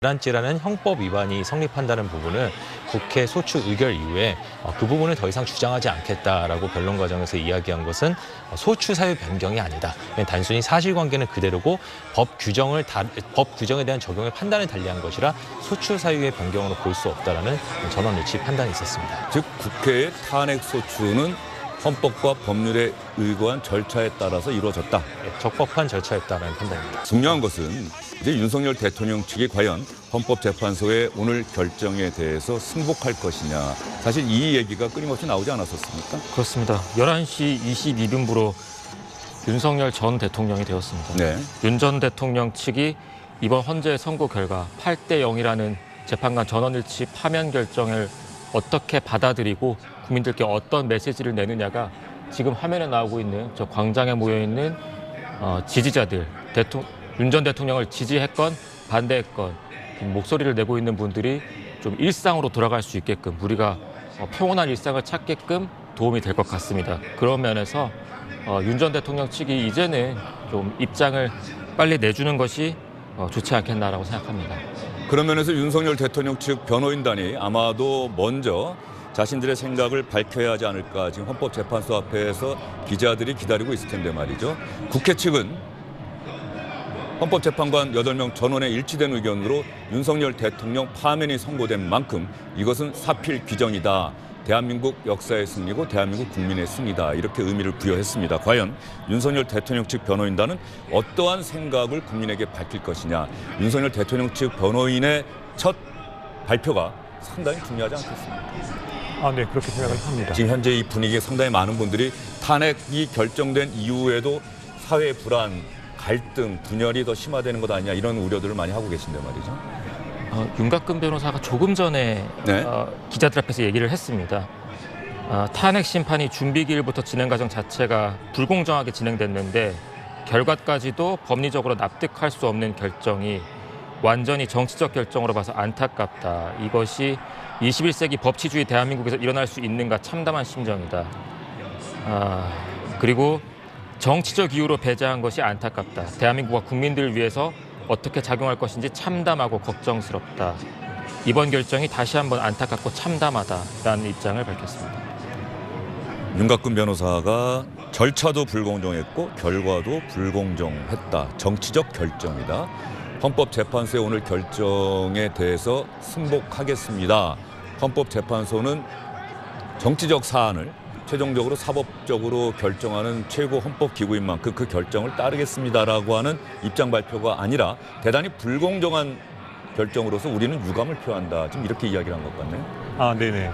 대란죄라는 형법 위반이 성립한다는 부분을 국회 소추 의결 이후에 그 부분을 더 이상 주장하지 않겠다라고 변론 과정에서 이야기한 것은 소추 사유 변경이 아니다. 단순히 사실관계는 그대로고 법 규정에 대한 적용의 판단을 달리한 것이라 소추 사유의 변경으로 볼 수 없다라는 전원 일치 판단이 있었습니다. 즉 국회의 탄핵 소추는 헌법과 법률에 의거한 절차에 따라서 이루어졌다. 적법한 절차였다라는 판단입니다. 중요한 것은 이제 윤석열 대통령 측이 과연 헌법재판소의 오늘 결정에 대해서 승복할 것이냐. 사실 이 얘기가 끊임없이 나오지 않았었습니까? 그렇습니다. 11시 22분부로 윤석열 전 대통령이 되었습니다. 네. 윤 전 대통령 측이 이번 헌재 선고 결과 8대 0이라는 재판관 전원일치 파면 결정을 어떻게 받아들이고 국민들께 어떤 메시지를 내느냐가 지금 화면에 나오고 있는 저 광장에 모여있는 지지자들, 윤 전 대통령을 지지했건 반대했건 목소리를 내고 있는 분들이 좀 일상으로 돌아갈 수 있게끔 우리가 평온한 일상을 찾게끔 도움이 될 것 같습니다. 그런 면에서 윤 전 대통령 측이 이제는 좀 입장을 빨리 내주는 것이 좋지 않겠나라고 생각합니다. 그런 면에서 윤석열 대통령 측 변호인단이 아마도 먼저 자신들의 생각을 밝혀야 하지 않을까. 지금 헌법재판소 앞에서 기자들이 기다리고 있을 텐데 말이죠. 국회 측은 헌법재판관 8명 전원의 일치된 의견으로 윤석열 대통령 파면이 선고된 만큼 이것은 사필 규정이다. 대한민국 역사의 승리고 대한민국 국민의 승리다. 이렇게 의미를 부여했습니다. 과연 윤석열 대통령 측 변호인단은 어떠한 생각을 국민에게 밝힐 것이냐. 윤석열 대통령 측 변호인의 첫 발표가 상당히 중요하지 않겠습니까? 네, 그렇게 생각을 합니다. 지금 현재 이 분위기에 상당히 많은 분들이 탄핵이 결정된 이후에도 사회 불안, 갈등, 분열이 더 심화되는 것 아니냐 이런 우려들을 많이 하고 계신데 말이죠. 윤곽근 변호사가 조금 전에 네. 기자들 앞에서 얘기를 했습니다. 탄핵 심판이 준비 기일부터 진행 과정 자체가 불공정하게 진행됐는데 결과까지도 법리적으로 납득할 수 없는 결정이 완전히 정치적 결정으로 봐서 안타깝다. 이것이 21세기 법치주의 대한민국에서 일어날 수 있는가 참담한 심정이다. 그리고 정치적 이유로 배제한 것이 안타깝다. 대한민국과 국민들을 위해서 어떻게 작용할 것인지 참담하고 걱정스럽다. 이번 결정이 다시 한번 안타깝고 참담하다라는 입장을 밝혔습니다. 윤곽근 변호사가 절차도 불공정했고 결과도 불공정했다. 정치적 결정이다. 헌법재판소의 오늘 결정에 대해서 승복하겠습니다. 헌법재판소는 정치적 사안을 최종적으로 사법적으로 결정하는 최고 헌법기구인 만큼 그 결정을 따르겠습니다라고 하는 입장 발표가 아니라 대단히 불공정한 결정으로서 우리는 유감을 표한다. 지금 이렇게 이야기를 한 것 같네요. 네네.